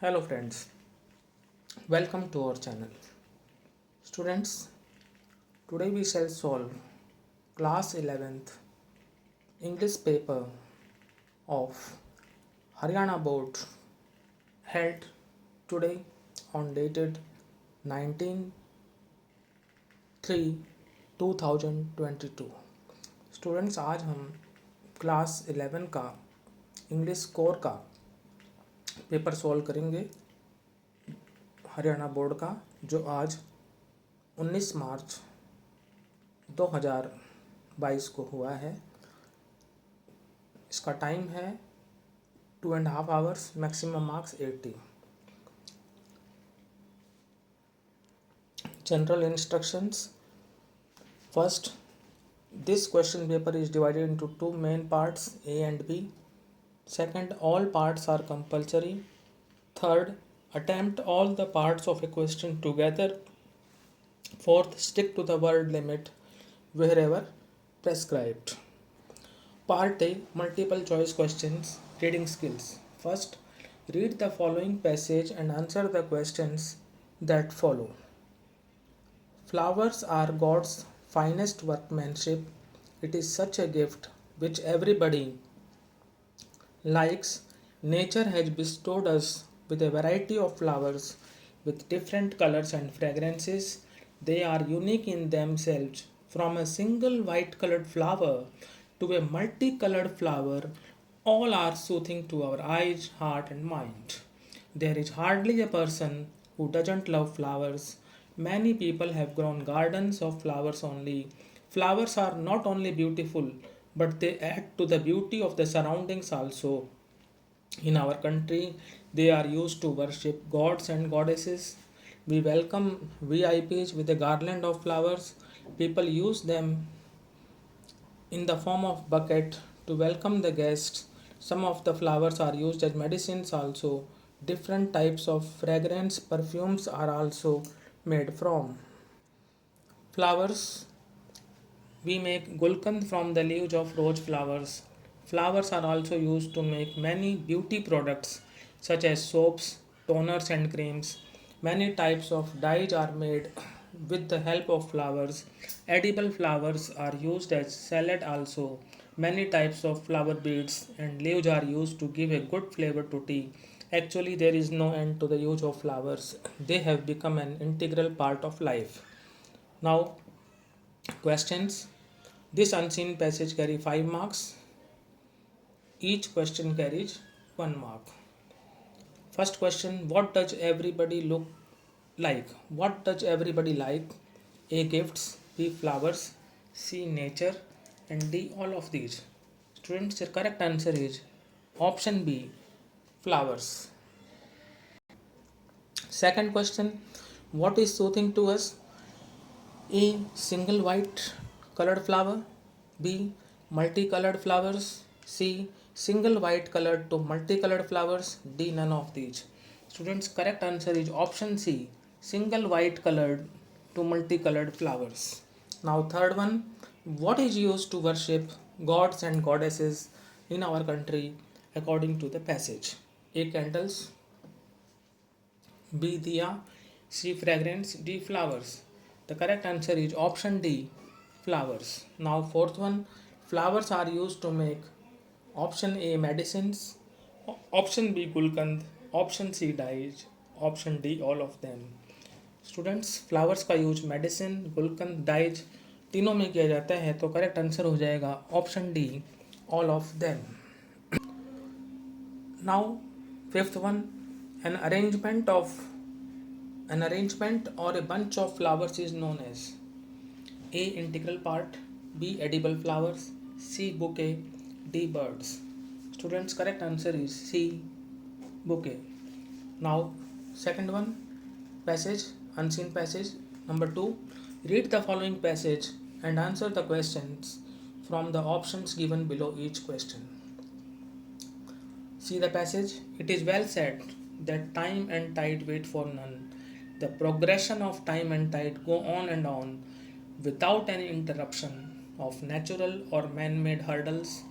Hello friends, welcome to our channel. Students, today we shall solve class 11th English paper of Haryana board held today on dated 19/3/2022. Students आज हम class 11 का English core का paper solve करेंगे Haryana board का, जो आज 19 मार्च 2022 को हुआ है। इसका टाइम है 2.5 hours, maximum marks 80। General instructions. First, this question paper is divided into two main parts, A and B. Second, all parts are compulsory. Third, attempt all the parts of a question together. Fourth, stick to the word limit wherever prescribed. Part A, multiple choice questions, reading skills. First, read the following passage and answer the questions that follow. Flowers are God's finest workmanship. It is such a gift which everybody likes. Nature has bestowed us with a variety of flowers with different colors and fragrances. They are unique in themselves. From a single white colored flower to a multicolored flower, all are soothing to our eyes, heart, and mind. There is hardly a person who doesn't love flowers. Many people have grown gardens of flowers only. Flowers are not only beautiful, but they add to the beauty of the surroundings also. In our country, they are used to worship gods and goddesses. We welcome VIPs with a garland of flowers. People use them in the form of bucket to welcome the guests. Some of the flowers are used as medicines also. Different types of fragrance perfumes are also made from flowers. We make gulkand from the leaves of rose flowers. Flowers are also used to make many beauty products such as soaps, toners, and creams. Many types of dyes are made with the help of flowers. Edible flowers are used as salad also. Many types of flower beads and leaves are used to give a good flavor to tea. Actually, there is no end to the use of flowers. They have become an integral part of life. Now, questions. This unseen passage carry 5 marks. Each question carries 1 mark. First question, what does everybody look like? What does everybody like? A, gifts, B, flowers, C, nature, and D, all of these. Students, the correct answer is option B, flowers. Second question, what is soothing to us? A, single white colored flower, B, multicolored flowers, C, single white colored to multicolored flowers, D, none of these. Students, correct answer is option C, single white colored to multicolored flowers. Now third one, what is used to worship gods and goddesses in our country according to the passage? A, candles, B, diya, C, fragrance, D, flowers. The correct answer is option D, flowers. Now fourth one, flowers are used to make option A, medicines, option B, gulkand, option C, dyes, option D, all of them. Students, flowers का use medicine, गुलकंद, dies तीनों में किया जाता है, तो correct answer हो जाएगा option D, all of them. Now fifth one, an arrangement of an arrangement or a bunch of flowers is known as A, integral part, B, edible flowers, C, bouquet, D, birds. Students, correct answer is C, bouquet. Now second one, passage, unseen passage. Number 2, read the following passage and answer the questions from the options given below each question. See the passage. It is well said that time and tide wait for none. The progression of time and tide go on and on without any interruption of natural or man-made hurdles.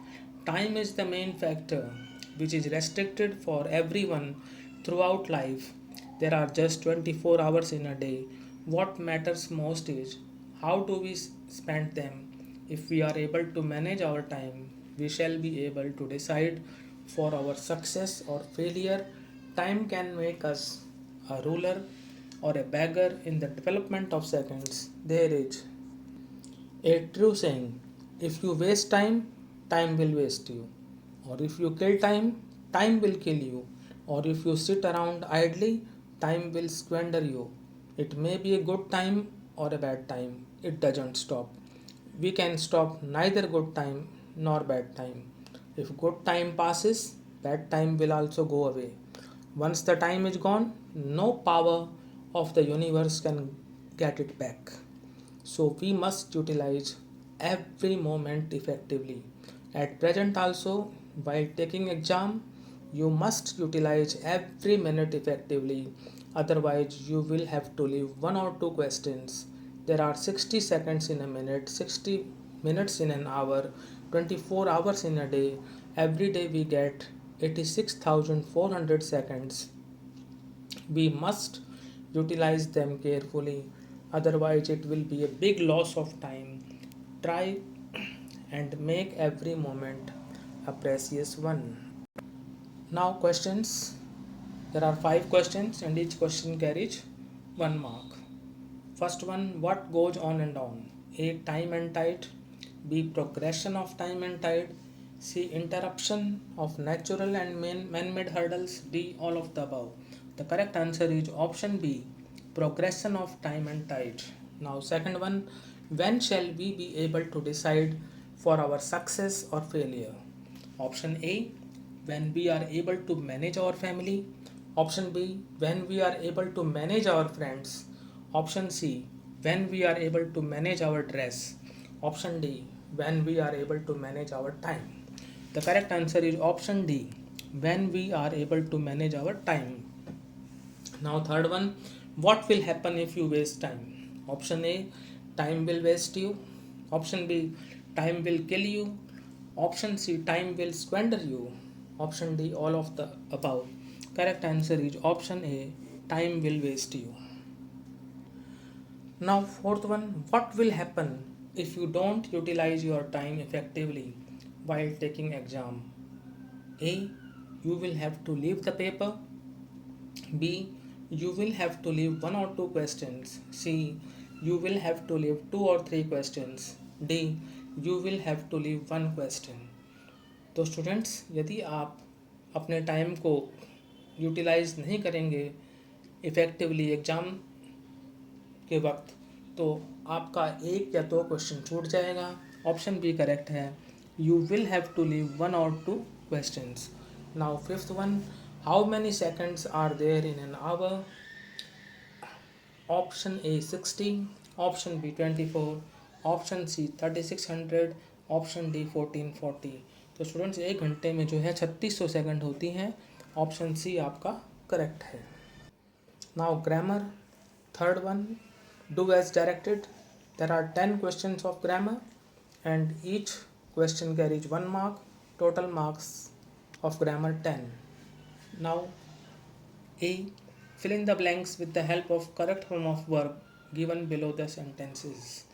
Time is the main factor which is restricted for everyone Throughout life, there are just 24 hours in a day. What matters most is how do we spend them. If we are able to manage our time, we shall be able to decide for our success or failure. Time can make us a ruler or a beggar in the development of seconds. There is a true saying, if you waste time, time will waste you. Or if you kill time, time will kill you. Or if you sit around idly, time will squander you. It may be a good time or a bad time, it doesn't stop. We can stop neither good time nor bad time. If good time passes, bad time will also go away. Once the time is gone, no power of the universe can get it back. So we must utilize every moment effectively. At present also, while taking exam, you must utilize every minute effectively. Otherwise, you will have to leave one or two questions. There are 60 seconds in a minute, 60 minutes in an hour, 24 hours in a day. Every day we get 86,400 seconds. We must utilize them carefully, otherwise, it will be a big loss of time. Try and make every moment a precious one. Now, questions. There are 5 questions, and each question carries 1 mark. First one, what goes on and on? A. Time and tide. B. Progression of time and tide. C. Interruption of natural and man-made hurdles. D. All of the above. The correct answer is option B. Progression of time and tide. Now, second one, when shall we be able to decide for our success or failure? Option A, when we are able to manage our family. Option B, when we are able to manage our friends. Option C, when we are able to manage our dress. Option D, when we are able to manage our time. The correct answer is option D, when we are able to manage our time. Now, third one, what will happen if you waste time? Option A, time will waste you. Option B, time will kill you. Option C, time will squander you. Option D, all of the above. Correct answer is option A, time will waste you. Now, fourth one, what will happen if you don't utilize your time effectively while taking exam? A, you will have to leave the paper. B, you will have to leave one or two questions. C, you will have to leave two or three questions. D, you will have to leave one question. तो students, यदि आप अपने time को utilise नहीं करेंगे effectively exam के वक्त, तो आपका एक या दो क्वेश्चन छूट जाएगा. ऑप्शन बी करेक्ट है. You will have to leave one or two questions. Now fifth one, how many seconds are there in an hour? Option A 60, option B 24, option C 3600, option D 1440. तो students, एक घंटे में जो है 3600 second होती हैं. Option C आपका correct है. Now grammar, third one, do as directed. There are 10 questions of grammar and each question carries 1 mark. Total marks of grammar 10. Now, A, fill in the blanks with the help of correct form of verb given below the sentences.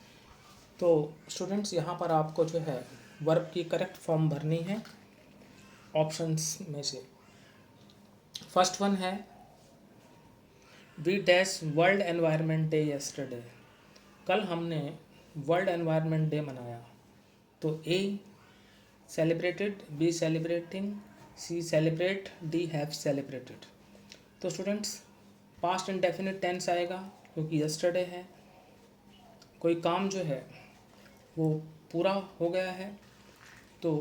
तो students, यहाँ पर आपको जो है verb की correct form भरनी है options में से. फर्स्ट वन है, we dash world environment day yesterday. कल हमने वर्ल्ड एनवायरनमेंट डे मनाया. तो A celebrated, B celebrating, C celebrate, D have celebrated. तो स्टूडेंट्स, पास्ट इंडेफिनिट टेंस आएगा क्योंकि यस्टरडे है. कोई काम जो है वो पूरा हो गया है. तो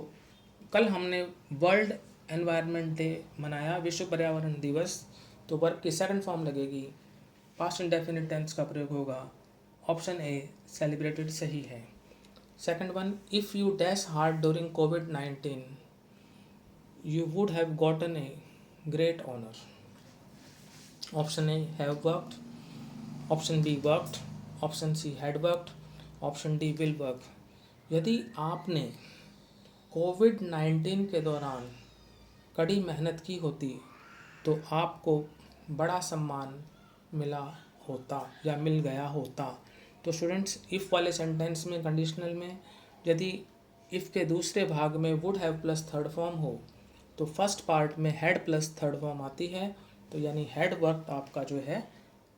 कल हमने वर्ल्ड एनवायरनमेंट डे मनाया, विश्व पर्यावरण दिवस. तो वर्ब की सेकंड फॉर्म लगेगी, पास्ट इंडेफिनिट टेंस का प्रयोग होगा. ऑप्शन ए सेलिब्रेटेड सही है. Second one, if you dash hard during covid you would have gotten a great honor. Option A, have worked. Option B, worked. Option C, had worked. Option D, will work. यदि आपने कोविड-19 के दौरान कड़ी मेहनत की होती तो आपको बड़ा सम्मान मिला होता या मिल गया होता। तो स्टूडेंट्स, इफ़ वाले सेंटेंस में, कंडीशनल में, यदि इफ़ के दूसरे भाग में would have plus third form हो तो फर्स्ट पार्ट में हैड प्लस थर्ड फॉर्म आती है, तो यानी हैड वर्क आपका जो है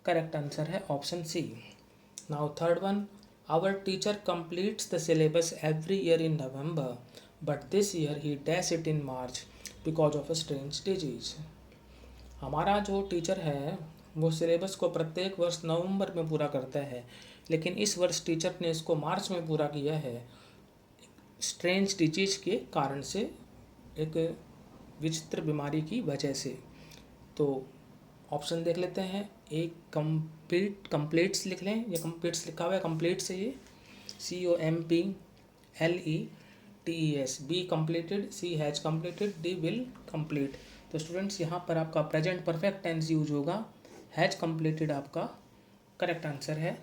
करेक्ट आंसर है option C. Now third one, our teacher completes the syllabus every year in November, but this year he does it in March because of a strange disease. हमारा जो teacher है वो syllabus को प्रत्येक वर्ष नवंबर में पूरा करता है, लेकिन इस वर्ष टीचर ने इसको मार्च में पूरा किया है स्ट्रेंज डिजीज के कारण से, एक विचित्र बीमारी की वजह से। तो ऑप्शन देख लेते हैं। एक कंप्लीट्स लिख लें, ये कंप्लीट्स लिखा हुआ है, कंप्लीट से ये COMPLETES, B completed, C has completed, D will complete. तो स्टूडेंट्स यहाँ पर आपका प्रेजेंट परफेक्ट टेंस यूज होगा, हैज कंप्लीटेड आपका करेक्ट आंसर है।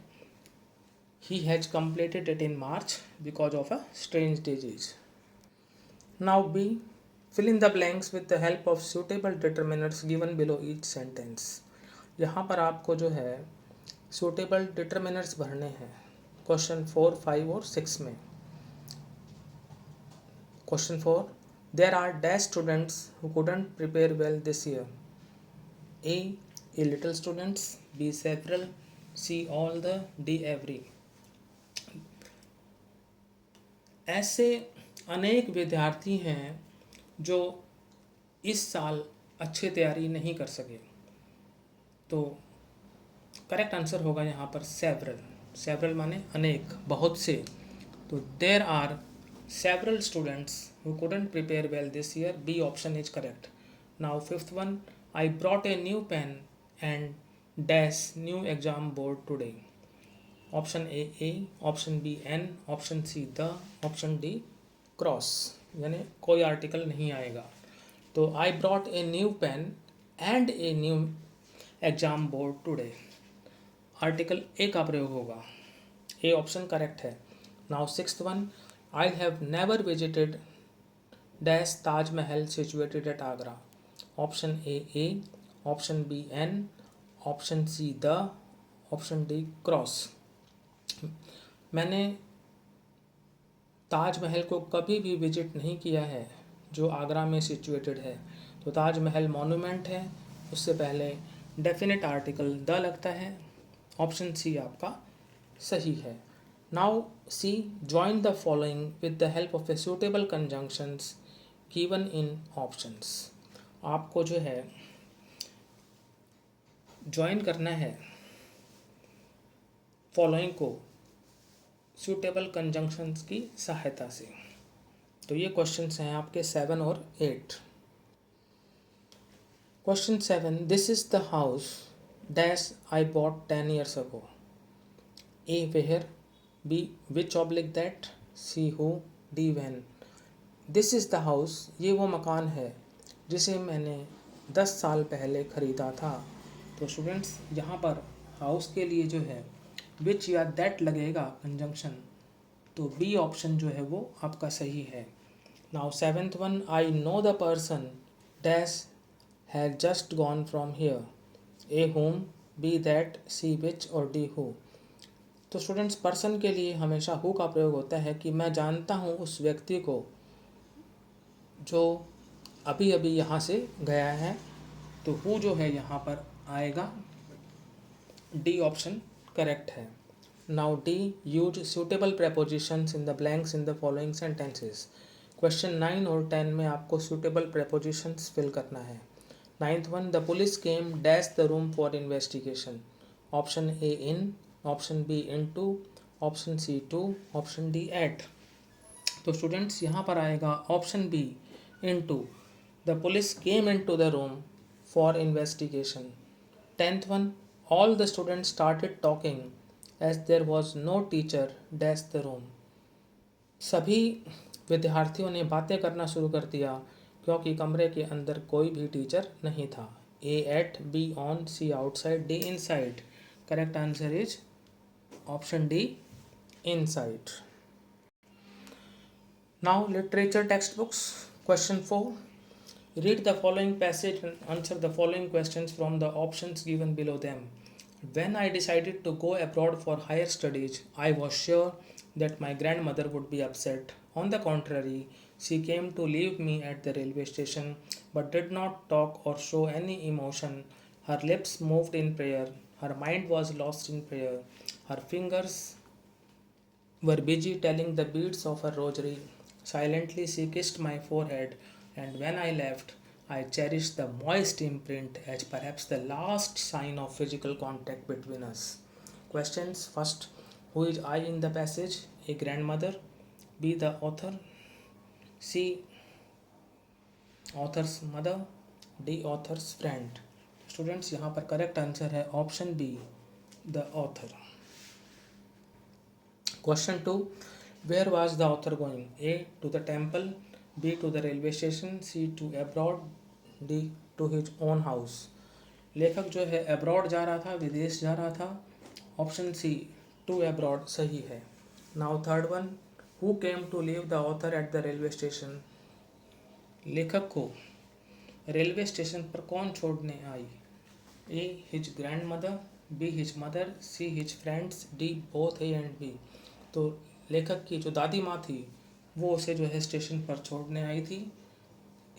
He has completed it in March because of a strange disease. Now B, fill in the blanks with the help of suitable determinants given below each sentence। यहाँ पर आपको जो है suitable determinants भरने हैं question 4, 5 और 6 में। Question 4, there are dash students who couldn't prepare well this year। A little students, B several, C all the, D every। ऐसे अनेक विद्यार्थी हैं जो इस साल अच्छे तैयारी नहीं कर सके, तो करेक्ट आंसर होगा यहाँ पर सेवरल। सेवरल माने अनेक, बहुत से। तो there are several students who couldn't prepare well this year, B option is correct. Now fifth one, I brought a new pen and dash new exam board today. Option A, option B an, option C the, option D cross, यानी कोई article नहीं आएगा। तो I brought a new pen and a new exam board today, article A का प्रयोग होगा, A option correct है। Now sixth one, I have never visited dash Taj Mahal situated at Agra. Option A, option B an, option C the, option D cross. मैंने ताजमहल को कभी भी visit नहीं किया है जो आगरा में सिचुएटेड है। तो ताजमहल मॉन्यूमेंट है, उससे पहले डेफिनेट आर्टिकल द लगता है। ऑप्शन सी आपका सही है। Now see, join the following with the help of a suitable conjunctions given in options. आपको जो है ज्वाइन करना है फॉलोइंग को सूटेबल कंजंक्शंस की सहायता से। तो ये क्वेश्चंस हैं आपके 7 और 8। Question 7, this is the house dash I bought 10 years ago। A where, B which oblique that, C who, D when. This is the house, ये वो मकान है जिसे मैंने 10 साल पहले ख़रीदा था। तो स्टूडेंट्स यहाँ पर हाउस के लिए जो है विच या दैट लगेगा कंजंक्शन, तो बी ऑप्शन जो है वो आपका सही है। Now seventh one, I know the person dash has just gone from here. A whom, B that, C which or D who. तो स्टूडेंट्स पर्सन के लिए हमेशा हु का प्रयोग होता है कि मैं जानता हूँ उस व्यक्ति को जो अभी अभी यहाँ से गया है, तो हु जो है यहाँ पर आएगा, डी ऑप्शन करेक्ट है। Now D, use suitable prepositions in the blanks in the following sentences. Question 9 और 10 में आपको सूटेबल प्रेपोजिशंस फिल करना है। Ninth one, the police came dash the room for investigation. Option A in, option B into, option C to, option D at. तो students यहाँ पर आएगा option B into, the police came into the room for investigation. 10th one, all the students started talking as there was no teacher dash the room। सभी विद्यार्थियों ने बातें करना शुरू कर दिया क्योंकि कमरे के अंदर कोई भी टीचर नहीं था। A at, B on, C outside, D inside. Correct answer is option D inside. Now literature text books. Question 4, Read the following passage and answer the following questions from the options given below them. When I decided to go abroad for higher studies, I was sure that my grandmother would be upset. On the contrary, she came to leave me at the railway station but did not talk or show any emotion. Her lips moved in prayer. Her mind was lost in prayer. Her fingers were busy telling the beads of her rosary. Silently she kissed my forehead, and when I left, I cherished the moist imprint as perhaps the last sign of physical contact between us. Questions. First, who is I in the passage? A grandmother. B. The author. C. Author's mother. D. Author's friend. Students यहाँ पर correct answer है option B, the author. Question 2. Where was the author going? A. To the temple. B. To the railway station. C. To abroad. D. To his own house. लेखक जो है abroad जा रहा था, विदेश जा रहा था. ऑप्शन सी, टू अब्रॉड सही है. Now third one. Who came to leave the author at the railway station? लेखक को रेलवे स्टेशन पर कौन छोड़ने आई? A. His grandmother. B. His mother. C. His friends. D. Both A and B. तो लेखक की जो दादी माँ थी वो उसे जो है स्टेशन पर छोड़ने आई थी.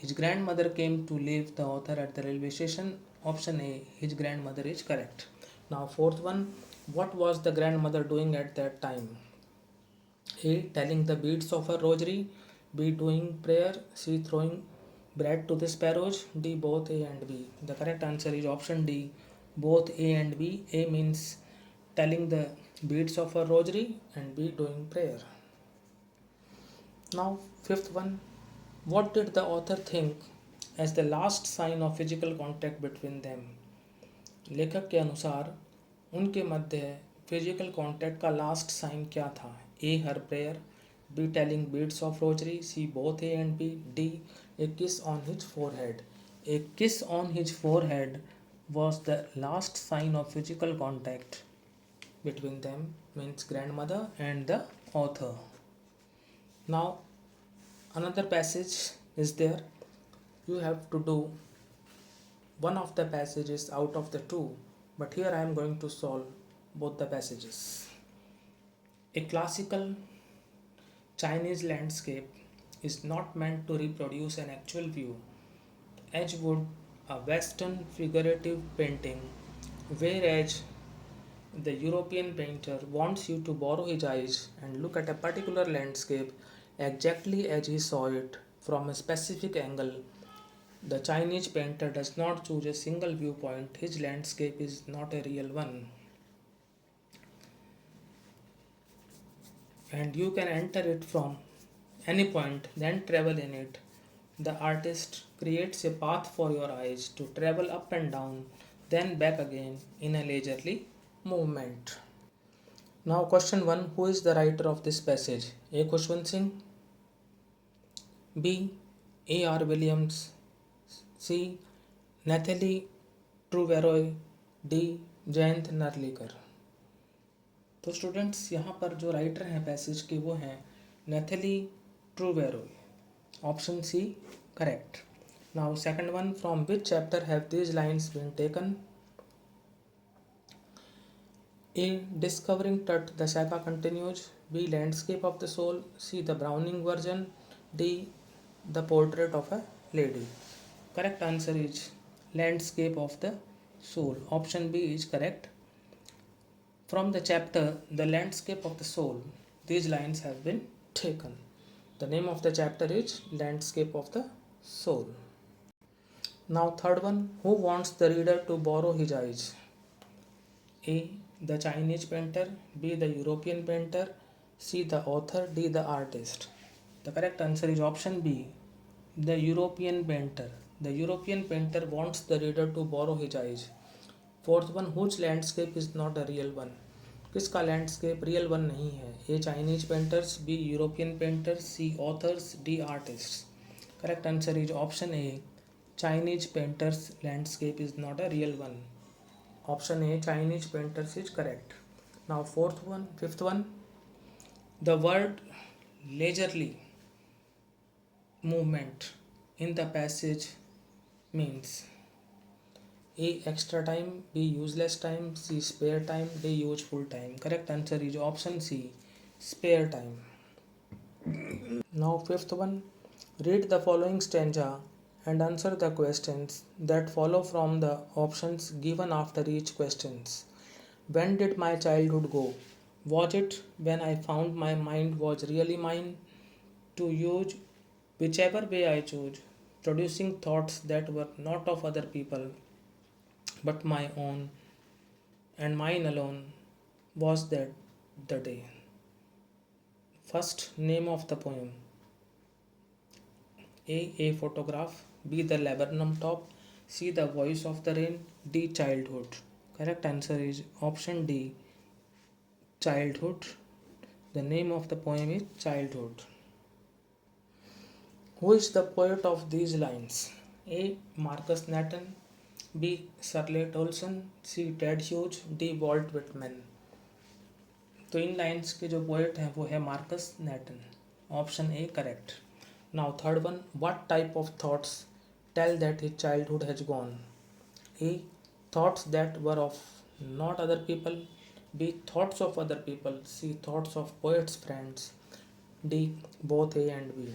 His grandmother came to leave the author at the railway station. Option A, his grandmother is correct. Now fourth one. What was the grandmother doing at that time? A. Telling the beads of her rosary. B. Doing prayer. C. Throwing bread to the sparrows. D. Both A and B. The correct answer is option D, both A and B. A means telling the beads of her rosary and B doing prayer. Now fifth one. What did the author think as the last sign of physical contact between them? लेखक के अनुसार उनके मध्य physical contact का last sign क्या था? ए. हर prayer. B. Telling beads of rosary. C. Both A and B. D. A kiss on his forehead. A kiss on his forehead was the last sign of physical contact between them, means grandmother and the author. Now another passage is there. You have to do one of the passages out of the two, but here I am going to solve both the passages. A classical Chinese landscape is not meant to reproduce an actual view, as would a Western figurative painting, whereas the European painter wants you to borrow his eyes and look at a particular landscape exactly as he saw it from a specific angle. The Chinese painter does not choose a single viewpoint. His landscape is not a real one. And you can enter it from any point, then travel in it. The artist creates a path for your eyes to travel up and down, then back again in a leisurely movement. Now, question 1. Who is the writer of this passage? A. Khushwant Singh. B. A. R. Williams. C. Nathalie Trouveroy. D. Jayant Narlikar. तो students यहाँ पर जो writer हैं passage के वो हैं Nathalie Trouveroy. Option C correct. Now second one. From which chapter have these lines been taken? A. Discovering Tut the saga continues. B. Landscape of the soul. C. The Browning version. D. The portrait of a lady. Correct answer is landscape of the soul. Option B is correct. From the chapter The Landscape of the Soul, these lines have been taken. The name of the chapter is Landscape of the Soul. Now third one. Who wants the reader to borrow his eyes? A. The Chinese painter. B. The European painter. C. The author. D. The artist. The correct answer is option B, the European painter. The European painter wants the reader to borrow his eyes. Fourth one. Whose landscape is not a real one. किसका landscape real one नहीं है? A. Chinese painters. B. European painters. C. Authors. D. Artist. Correct answer is option A, Chinese painters landscape is not a real one. Option A, Chinese painters is correct. Now fourth one. Fifth one. The word leisurely movement in the passage means? A. Extra time. B. Useless time. C. Spare time. D. Useful time. Correct answer is option C. Spare time. Now fifth one. Read the following stanza and answer the questions that follow from the options given after each questions. When did my childhood go? Was it when I found my mind was really mine to use whichever way I chose, producing thoughts that were not of other people but my own and mine alone? Was that the day? First name of the poem. A photograph. B. The laburnum top. C. The voice of the rain. D. Childhood. Correct answer is option D. Childhood. The name of the poem is Childhood. Who is the poet of these lines? A. Marcus Nathan. B. Shirley Tolson. C. Ted Hughes. D. Walt Whitman. तो इन lines के जो poet हैं वो है Markus Natten. Option A correct. Now third one. What type of thoughts tell that his childhood has gone? A. Thoughts that were of not other people. B. Thoughts of other people. C. Thoughts of poets friends. D. Both A and B.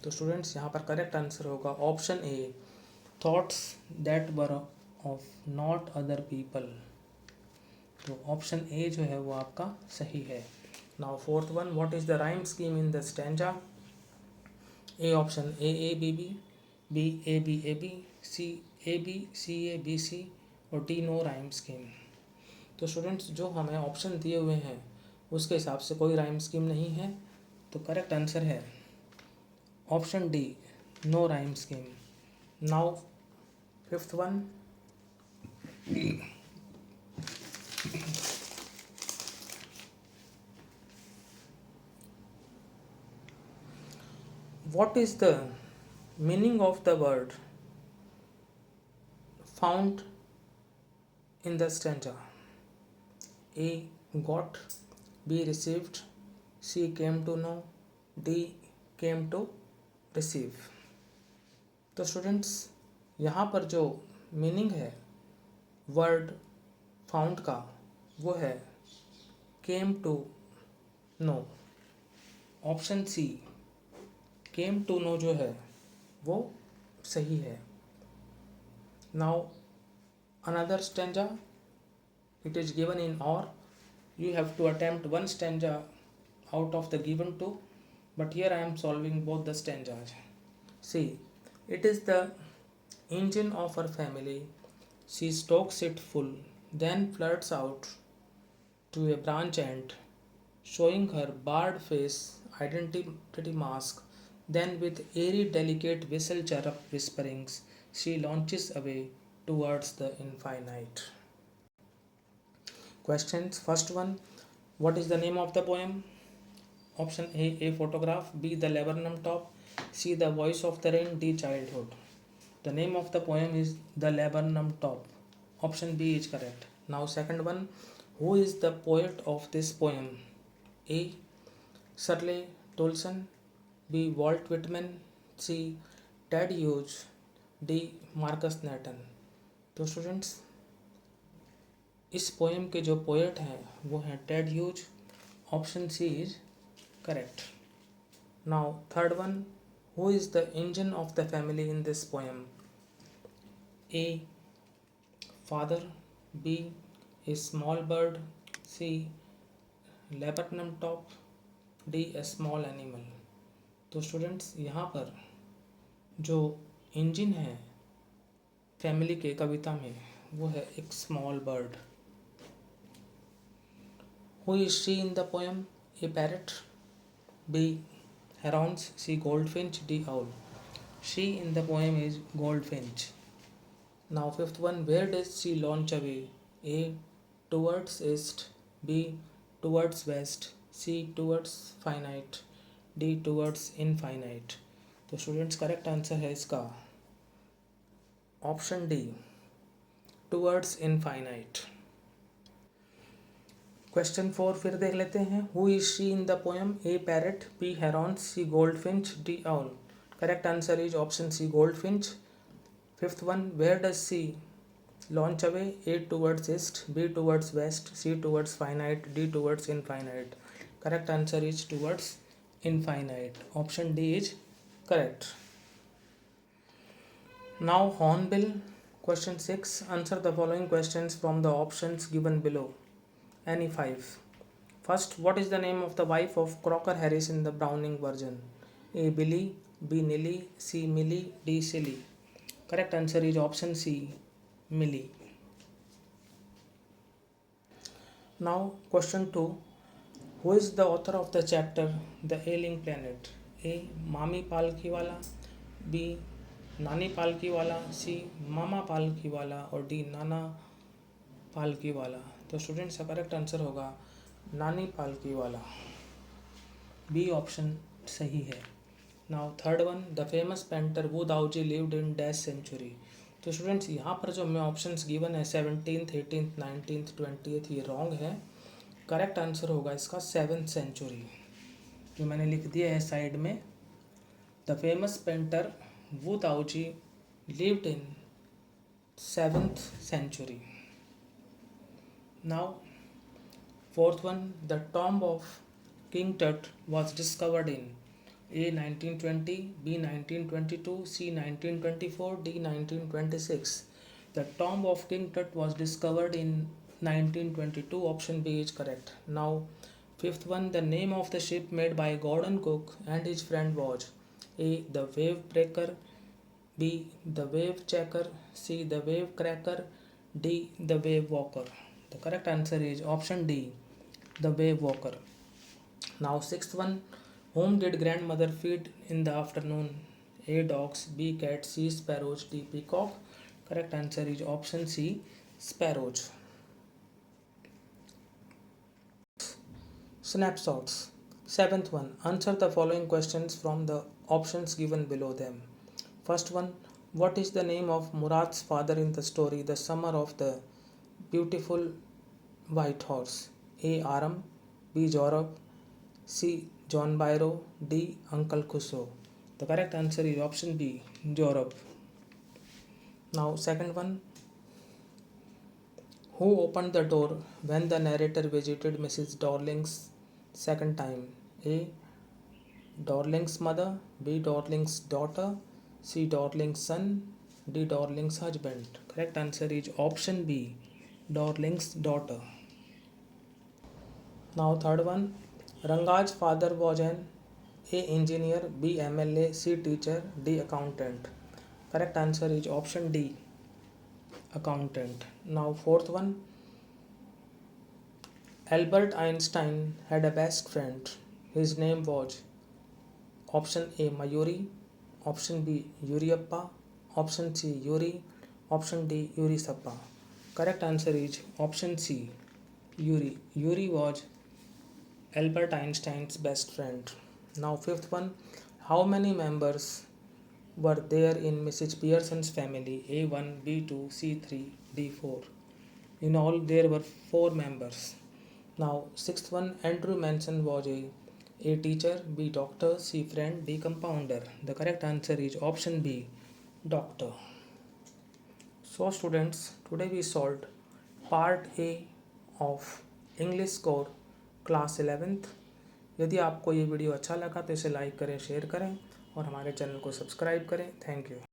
तो students यहाँ पर correct answer होगा option A. Thoughts that were of not other people. तो option A जो है वो आपका सही है. Now fourth one. What is the rhyme scheme in the stanza? A option A B B. B A B. C A B. C A B C. और D no rhyme scheme. तो students जो हमें option दिए हुए हैं उसके हिसाब से कोई राइम स्कीम नहीं है. तो करेक्ट आंसर है option D. No rhyme scheme. Now fifth one. What is the meaning of the word found in the stanza? A. Got. B. Received. C. Came to know. D. Came to receive. तो students यहाँ पर जो meaning है word found का वो है came to know. Option C came to know जो है वो सही है. Now another stanza. It is given in or. You have to attempt one stanza out of the given two, but here I am solving both the stanzas. See, it is the engine of her family. She stokes it full, then flirts out to a branch end, showing her barred face, identity mask. Then with airy delicate whistle chirrup whisperings, she launches away towards the infinite. Questions. First one. What is the name of the poem? Option A photograph. B. The laburnum top. C. The voice of the rain. D. Childhood. The name of the poem is The Laburnum Top. Option B is correct. Now second one. Who is the poet of this poem? A. Shirley Tolson. B. Walt Whitman. C. Ted Hughes. D. Marcus Nathan. तो students इस poem के जो poet हैं वो हैं Ted Hughes. Option C is correct. Now third one. Who is the engine of the family in this poem? A. Father. B. A small bird. C. Laburnum top. D. A small animal. तो students यहाँ पर जो engine है family के कविता में वो है एक small bird. Who is she in the poem? A parrot. B. Herons. C. Goldfinch. D. Owl. She in the poem is Goldfinch. Now fifth one. Where does she launch away? A. Towards east. B. Towards west. C. Towards finite. D. Towards infinite. तो students correct answer है इसका option D. Towards infinite. Question 4 फिर देख लेते हैं. Who is she in the poem? A parrot. B herons. C goldfinch. D owl. Correct answer is option C goldfinch. Fifth one, where does C launch away? A towards east, B towards west, C towards finite, D towards infinite. Correct answer is towards infinite. Option D is correct. Now hornbill. Question 6. Answer the following questions from the options given below. Any 5. First, what is the name of the wife of Crocker Harris in the Browning version? A. Billy, B. Nilly, C. Millie, D. Silly. Correct answer is option C, Millie. Now, question 2. Who is the author of the chapter The Ailing Planet? A. Mami Palkiwala, B. Nani Palkiwala, C. Mama Palkiwala और D. Nana Palkiwala. तो students का correct answer होगा Nani Palkhivala. B option सही है. Now third one, the famous painter Wu Daozi lived in dash century. तो students यहाँ पर जो हमें ऑप्शंस गिवन है 17th, 18th, 19th, 20th, ये रॉन्ग है. करेक्ट आंसर होगा इसका 7th सेंचुरी, जो मैंने लिख दिया है साइड में. The famous painter Wu Daozi lived in 7th century. Now, fourth one, the tomb of King Tut was discovered in A. 1920, B. 1922, C. 1924, D. 1926. The tomb of King Tut was discovered in 1922. Option B is correct. Now, fifth one, the name of the ship made by Gordon Cook and his friend was A. the Wave Breaker, B. the Wave Checker, C. the Wave Cracker, D. the Wave Walker. The correct answer is option D, the Wave Walker. Now sixth one, whom did grandmother feed in the afternoon? A. dogs, B. cats, C. sparrows, D. peacock. Correct answer is option C, sparrows. Snapshots. Seventh one, answer the following questions from the options given below them. First one, what is the name of Murad's father in the story The Summer of the Beautiful White Horse? A. Aram, B. Jorab, C. John Byro, D. Uncle Khuso. The correct answer is option B, Jorab. Now second one, who opened the door when the narrator visited Mrs. Dorling's second time? A. Dorling's mother, B. Dorling's daughter, C. Dorling's son, D. Dorling's husband. Correct answer is option B, Dorling's daughter. Now third one, Rangaj's father was an A. engineer, B. MLA, C. teacher, D. accountant. Correct answer is option D, accountant. Now fourth one, Albert Einstein had a best friend. His name was option A. Mayuri, option B. Yuriappa, option C. Yuri, option D. Yurisappa. Correct answer is option C, Yuri. Yuri was Albert Einstein's best friend. Now fifth one, how many members were there in Mrs. Pearson's family? A1, B2, C3, D4. In all there were 4 members. Now sixth one, Andrew Manson was A teacher, B doctor, C friend, D compounder. The correct answer is option B, doctor. So students, today we solved part A of English Core class 11th. यदि आपको ये video अच्छा लगा तो इसे like करें, share करें और हमारे चैनल को सब्सक्राइब करें. Thank you.